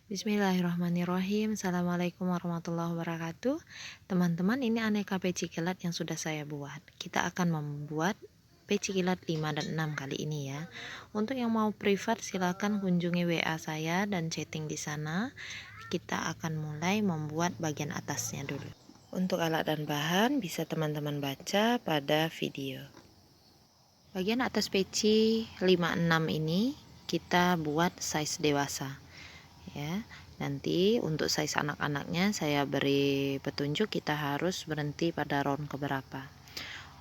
Bismillahirrahmanirrahim. Assalamualaikum warahmatullahi wabarakatuh. Teman-teman, ini aneka peci kilat yang sudah saya buat. Kita akan membuat peci kilat 5 dan 6 kali ini ya. Untuk yang mau privat silakan kunjungi WA saya dan chatting di sana. Kita akan mulai membuat bagian atasnya dulu. Untuk alat dan bahan bisa teman-teman baca pada video. Bagian atas peci 5-6 ini kita buat size dewasa. Ya, nanti untuk size anak-anaknya saya beri petunjuk, kita harus berhenti pada round keberapa.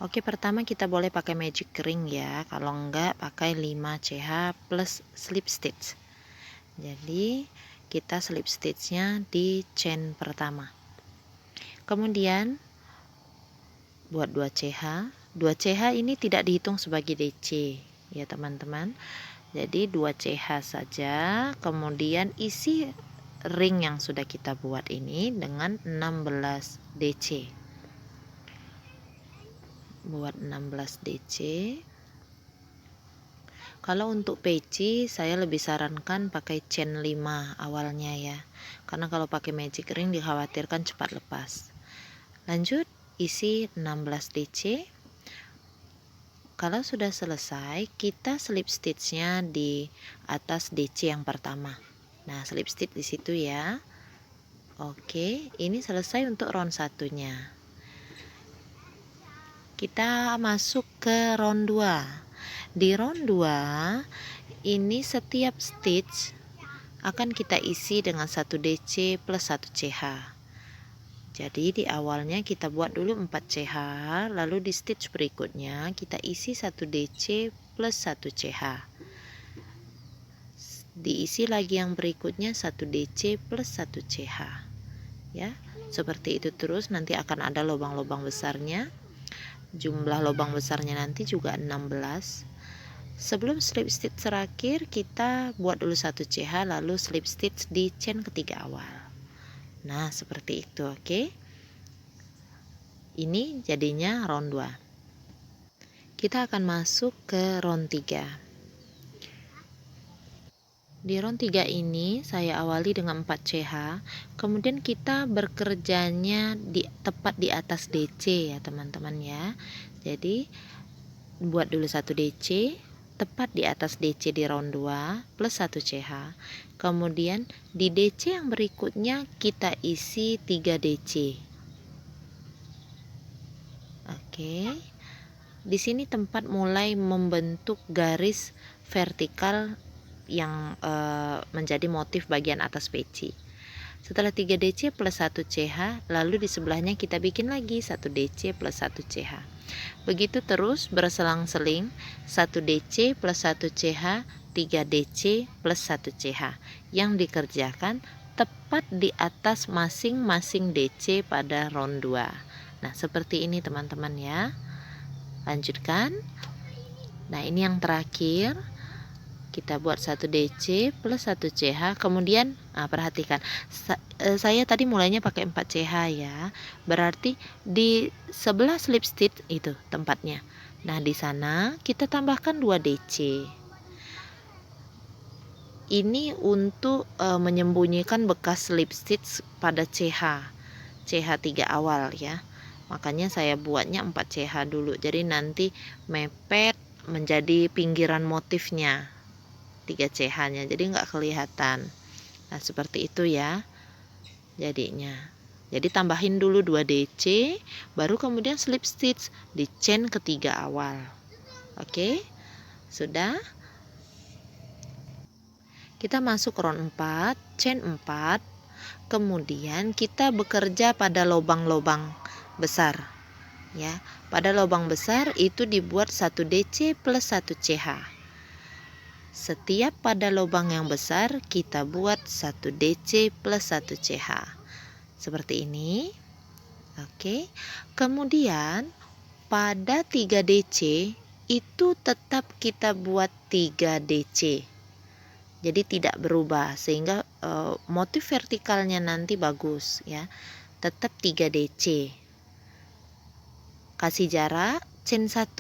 Oke, pertama kita boleh pakai magic ring ya, kalau enggak pakai 5 CH plus slip stitch. Jadi kita slip stitchnya di chain pertama, kemudian buat 2 CH. 2 CH ini tidak dihitung sebagai DC ya teman-teman, jadi 2 CH saja. Kemudian isi ring yang sudah kita buat ini dengan 16 DC. Buat 16 DC. Kalau untuk peci saya lebih sarankan pakai chain 5 awalnya ya, karena kalau pakai magic ring dikhawatirkan cepat lepas. Lanjut isi 16 DC. Kalau sudah selesai, kita slip stitchnya di atas DC yang pertama. Nah, slip stitch di situ ya. Oke, ini selesai untuk round satunya. Kita masuk ke round 2. Di round 2 ini setiap stitch akan kita isi dengan 1 DC plus 1 CH. Jadi di awalnya kita buat dulu 4 CH, lalu di stitch berikutnya kita isi 1 DC plus 1 CH. Diisi lagi yang berikutnya 1 DC plus 1 CH. Ya, seperti itu terus, nanti akan ada lubang-lubang besarnya. Jumlah lubang besarnya nanti juga 16. Sebelum slip stitch terakhir kita buat dulu 1 CH, lalu slip stitch di chain ketiga awal. Nah, seperti itu, oke. Ini jadinya round 2. Kita akan masuk ke round 3. Di round 3 ini saya awali dengan 4 CH, kemudian kita bekerjanya tepat di atas DC ya teman-teman ya. Jadi buat dulu 1 DC, tepat di atas DC di round 2 plus 1 CH. Kemudian di DC yang berikutnya kita isi 3 DC. Oke. Di sini tempat mulai membentuk garis vertikal yang menjadi motif bagian atas peci. Setelah 3 DC plus 1 CH, lalu di sebelahnya kita bikin lagi 1 DC plus 1 CH. Begitu terus berselang-seling, 1 DC plus 1 CH, 3 DC plus 1 CH yang dikerjakan tepat di atas masing-masing DC pada round 2. Nah, seperti ini teman-teman ya. Lanjutkan. Nah, ini yang terakhir. Kita buat 1 DC plus 1 CH. Kemudian perhatikan, saya tadi mulainya pakai 4 CH ya. Berarti di sebelah slip stitch itu tempatnya. Nah, di sana kita tambahkan 2 DC. Ini untuk menyembunyikan bekas slip stitch pada CH 3 awal ya. Makanya saya buatnya 4 CH dulu. Jadi nanti mepet menjadi pinggiran motifnya 3 CH nya, jadi nggak kelihatan. Nah, seperti itu ya jadinya. Jadi tambahin dulu 2 DC, baru kemudian slip stitch di chain ketiga awal. Oke, sudah. Kita masuk round 4, chain 4. Kemudian kita bekerja pada lubang-lubang besar ya. Pada lubang besar itu dibuat 1 DC plus 1 CH. Setiap pada lubang yang besar kita buat 1 DC plus 1 CH. Seperti ini. Oke. Kemudian pada 3 DC itu tetap kita buat 3 DC. Jadi tidak berubah sehingga motif vertikalnya nanti bagus ya. Tetap 3 DC. Kasih jarak chain 1.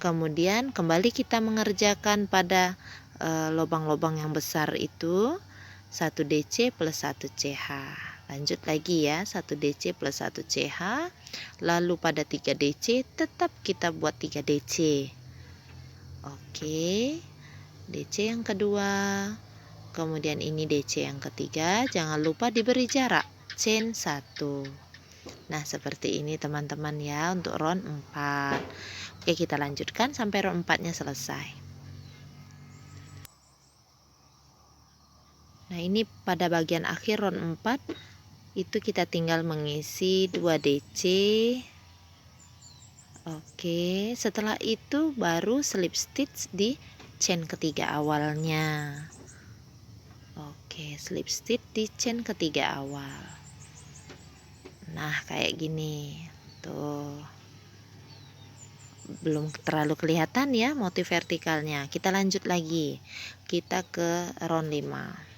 Kemudian kembali kita mengerjakan pada lubang-lubang yang besar itu 1 DC plus 1 CH. Lanjut lagi ya, 1 DC plus 1 CH. Lalu pada 3 DC tetap kita buat 3 DC. Oke, DC yang kedua. Kemudian ini DC yang ketiga. Jangan lupa diberi jarak chain 1. Nah, seperti ini teman-teman ya untuk round 4. Oke, kita lanjutkan sampai round 4-nya selesai. Nah, ini pada bagian akhir round 4 itu kita tinggal mengisi 2 DC. Oke, setelah itu baru slip stitch di chain ketiga awalnya. Oke, slip stitch di chain ketiga awal. Nah, kayak gini. Tuh. Belum terlalu kelihatan ya motif vertikalnya. Kita lanjut lagi. Kita ke round 5.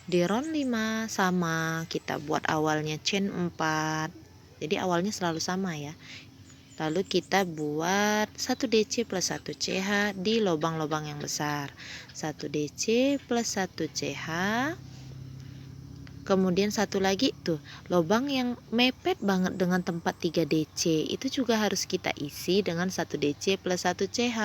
Di round 5 sama, kita buat awalnya chain 4. Jadi awalnya selalu sama ya. Lalu kita buat 1 DC plus 1 CH di lubang-lubang yang besar. 1 DC plus 1 CH. Kemudian satu lagi tuh, lubang yang mepet banget dengan tempat 3 DC. Itu juga harus kita isi dengan 1 DC plus 1 CH.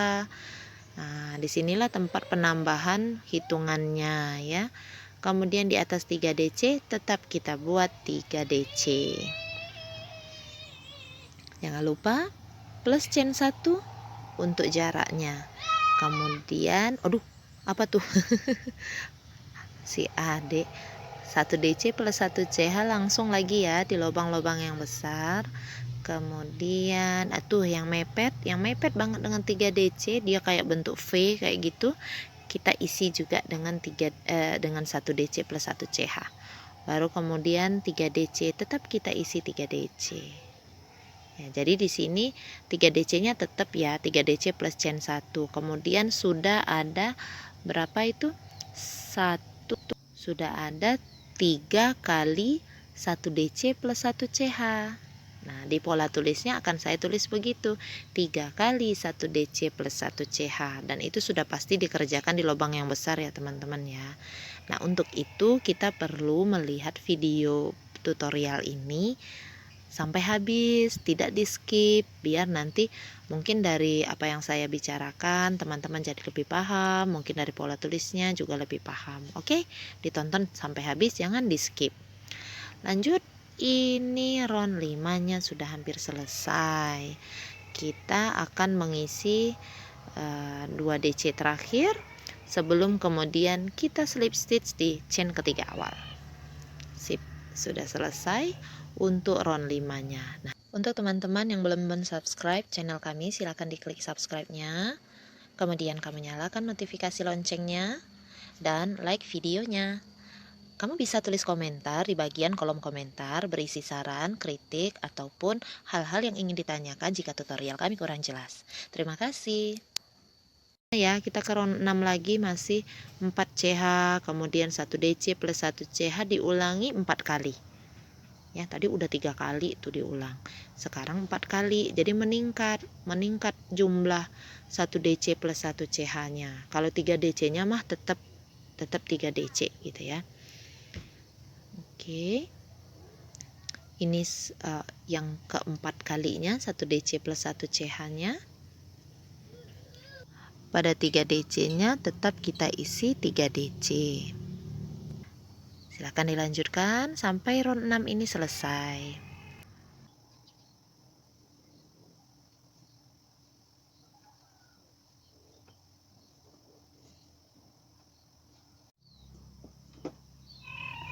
Nah, disinilah tempat penambahan hitungannya ya. Kemudian di atas 3 DC tetap kita buat 3 DC. Jangan lupa plus chain 1 untuk jaraknya. Kemudian aduh, apa tuh? Si adik. 1 DC plus 1 CH langsung lagi ya di lubang-lubang yang besar. Kemudian yang mepet banget dengan 3 DC, dia kayak bentuk V kayak gitu. Kita isi juga dengan 1 DC plus 1 CH. Baru kemudian 3 DC tetap kita isi 3 DC. Ya, jadi di sini 3 DC-nya tetap ya 3 DC plus chain 1. Kemudian sudah ada berapa itu? 1, sudah ada 3 kali 1 DC plus 1 CH. Nah, di pola tulisnya akan saya tulis begitu, 3 kali 1 DC plus 1 CH, dan itu sudah pasti dikerjakan di lubang yang besar ya teman-teman ya. Nah, untuk itu kita perlu melihat video tutorial ini sampai habis, tidak di skip, biar nanti mungkin dari apa yang saya bicarakan teman-teman jadi lebih paham, mungkin dari pola tulisnya juga lebih paham. Oke, ditonton sampai habis, jangan di skip. Lanjut, ini round 5-nya sudah hampir selesai. Kita akan mengisi 2 DC terakhir sebelum kemudian kita slip stitch di chain ketiga awal. Sip, sudah selesai untuk round 5-nya. Nah, untuk teman-teman yang belum subscribe channel kami, silahkan diklik subscribe-nya. Kemudian kamu nyalakan notifikasi loncengnya dan like videonya. Kamu bisa tulis komentar di bagian kolom komentar berisi saran, kritik, ataupun hal-hal yang ingin ditanyakan jika tutorial kami kurang jelas. Terima kasih. Ya, kita ke round 6 lagi, masih 4 CH, kemudian 1 DC plus 1 CH diulangi 4 kali. Ya, tadi udah 3 kali itu diulang. Sekarang 4 kali. Jadi meningkat jumlah 1 DC plus 1 CH-nya. Kalau 3 DC-nya mah tetap 3 DC gitu ya. Oke. Ini yang keempat kalinya 1 DC plus 1 CH-nya. Pada 3 DC-nya tetap kita isi 3 DC. Silakan dilanjutkan sampai round 6 ini selesai.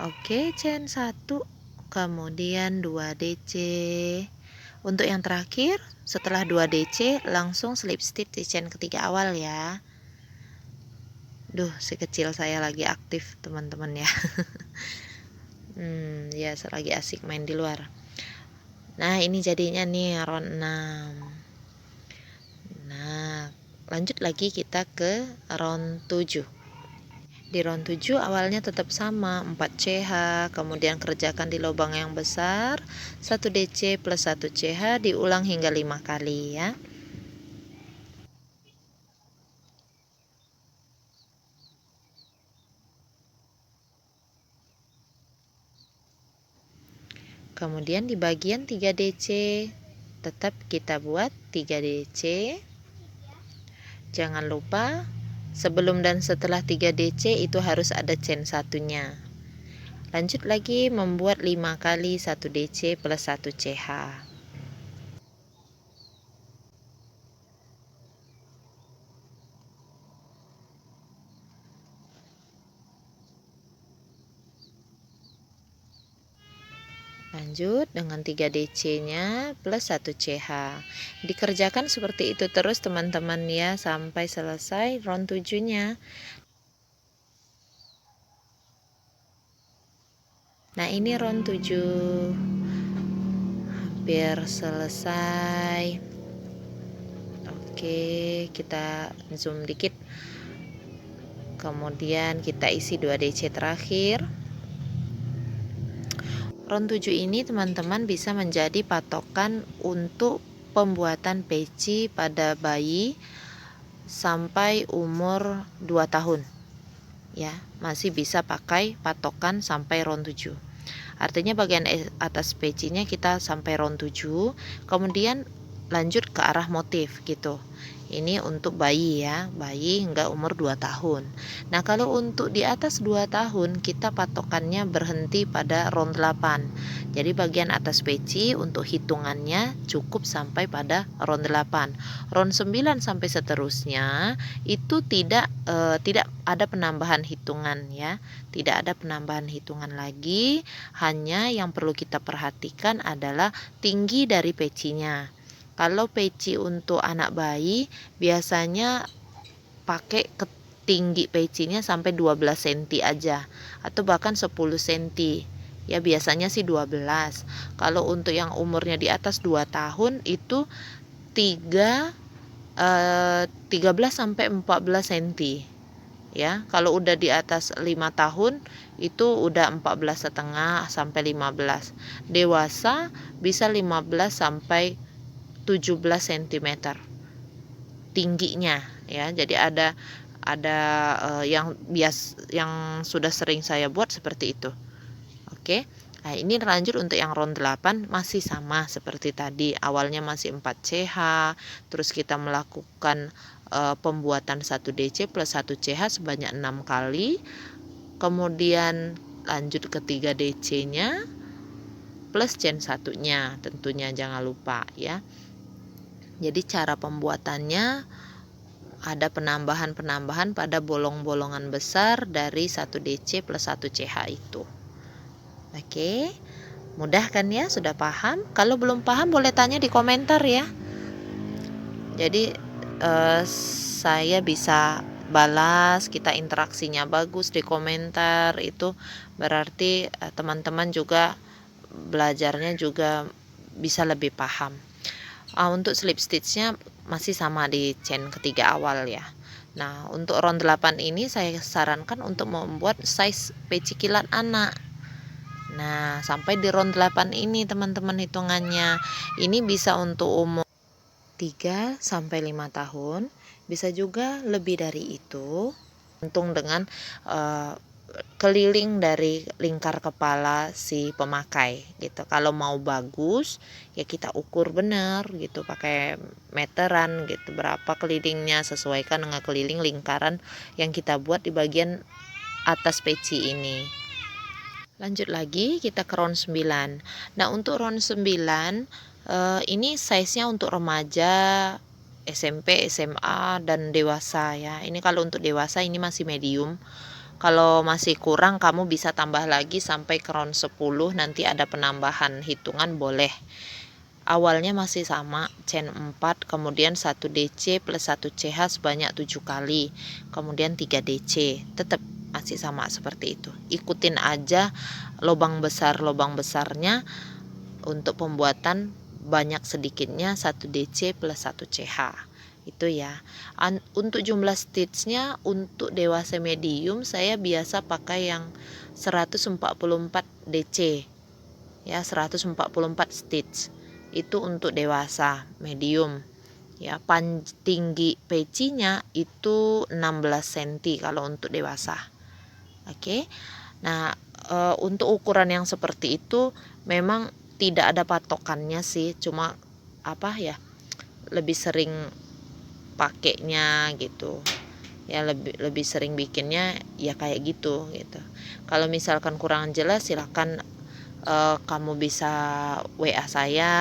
Oke, chain 1, kemudian 2 DC. Untuk yang terakhir, setelah 2 DC langsung slip stitch di chain ketiga awal ya. Duh, si kecil saya lagi aktif teman-teman ya. Ya, lagi asik main di luar. Nah, ini jadinya nih round 6. Nah, lanjut lagi kita ke round 7. Di round 7 awalnya tetap sama, 4 CH, kemudian kerjakan di lubang yang besar, 1 DC plus 1 CH diulang hingga 5 kali ya. Kemudian di bagian 3 DC tetap kita buat 3 DC. Jangan lupa sebelum dan setelah 3 DC itu harus ada chain satunya. Lanjut lagi membuat 5 kali 1 DC plus 1 CH. Lanjut dengan 3 DC-nya plus 1 CH. Dikerjakan seperti itu terus teman-teman ya sampai selesai round 7-nya. Nah, ini round 7 hampir selesai. Oke, kita zoom dikit. Kemudian kita isi 2 DC terakhir. Round 7 ini teman-teman bisa menjadi patokan untuk pembuatan peci pada bayi sampai umur 2 tahun. Ya, masih bisa pakai patokan sampai round 7. Artinya bagian atas pecinya kita sampai round 7, kemudian lanjut ke arah motif gitu. Ini untuk bayi ya, bayi hingga umur 2 tahun. Nah, kalau untuk di atas 2 tahun kita patokannya berhenti pada round 8. Jadi bagian atas peci untuk hitungannya cukup sampai pada round 8. Round 9 sampai seterusnya itu tidak ada penambahan hitungan ya. Tidak ada penambahan hitungan lagi, hanya yang perlu kita perhatikan adalah tinggi dari pecinya. Kalau peci untuk anak bayi biasanya pakai tinggi pecinya sampai 12 cm aja atau bahkan 10 cm. Ya biasanya sih 12. Kalau untuk yang umurnya di atas 2 tahun itu 13 sampai 14 cm. Ya, kalau udah di atas 5 tahun itu udah 14,5 sampai 15. Dewasa bisa 15 sampai 17 cm tingginya ya. Jadi ada yang sudah sering saya buat seperti itu. Oke. Nah, ini lanjut untuk yang round 8 masih sama seperti tadi. Awalnya masih 4 CH, terus kita melakukan pembuatan 1 DC plus 1 CH sebanyak 6 kali. Kemudian lanjut ke 3 DC-nya plus chain satunya, tentunya jangan lupa ya. Jadi cara pembuatannya ada penambahan-penambahan pada bolong-bolongan besar dari 1 DC plus 1 CH itu. Oke, mudah kan ya? Sudah paham? Kalau belum paham boleh tanya di komentar ya. Jadi saya bisa balas, kita interaksinya bagus di komentar, itu berarti teman-teman juga belajarnya juga bisa lebih paham. Untuk slip stitchnya masih sama di chain ketiga awal ya. Nah, untuk round 8 ini saya sarankan untuk membuat size peci kilat anak. Nah, sampai di round 8 ini teman-teman hitungannya. Ini bisa untuk umur 3 sampai 5 tahun, bisa juga lebih dari itu. Untung dengan keliling dari lingkar kepala si pemakai gitu. Kalau mau bagus ya kita ukur benar gitu, pakai meteran gitu, berapa kelilingnya, sesuaikan dengan keliling lingkaran yang kita buat di bagian atas peci ini. Lanjut lagi kita ke round 9. Nah, untuk round 9 ini size-nya untuk remaja, SMP, SMA, dan dewasa ya. Ini kalau untuk dewasa ini masih medium. Kalau masih kurang kamu bisa tambah lagi sampai ke round 10, nanti ada penambahan hitungan boleh. Awalnya masih sama, chain 4, kemudian 1 DC plus 1 CH sebanyak 7 kali, kemudian 3 DC. Tetap masih sama seperti itu. Ikutin aja lubang besarnya untuk pembuatan banyak sedikitnya 1 DC plus 1 CH. Itu ya. Untuk jumlah stitchnya untuk dewasa medium saya biasa pakai yang 144 DC ya, 144 stitch itu untuk dewasa medium ya. Tinggi pecinya itu 16 cm kalau untuk dewasa. Oke. Nah, untuk ukuran yang seperti itu memang tidak ada patokannya sih, cuma apa ya, lebih sering pakainya gitu ya, lebih sering bikinnya ya kayak gitu. Kalau misalkan kurang jelas silahkan kamu bisa WA saya.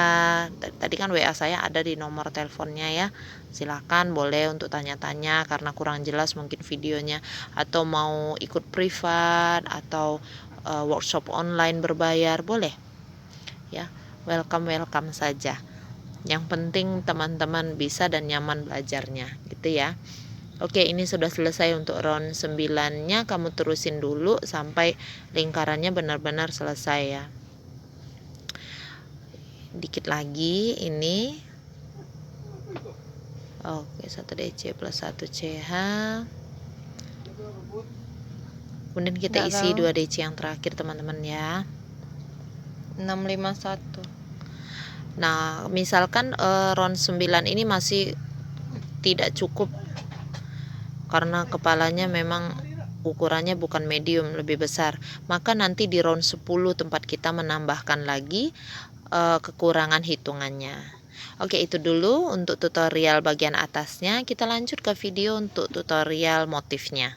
Tadi kan WA saya ada di nomor teleponnya ya, silahkan boleh untuk tanya-tanya karena kurang jelas mungkin videonya, atau mau ikut privat atau workshop online berbayar, boleh ya, welcome saja. Yang penting teman-teman bisa dan nyaman belajarnya gitu ya. Oke, ini sudah selesai untuk round 9-nya. Kamu terusin dulu sampai lingkarannya benar-benar selesai ya. Dikit lagi ini. Oke, 1 DC plus 1 CH. Kemudian kita isi 2 DC yang terakhir teman-teman ya. 651. Nah, misalkan round 9 ini masih tidak cukup karena kepalanya memang ukurannya bukan medium, lebih besar, maka nanti di round 10 tempat kita menambahkan lagi kekurangan hitungannya. Oke, itu dulu untuk tutorial bagian atasnya. Kita lanjut ke video untuk tutorial motifnya.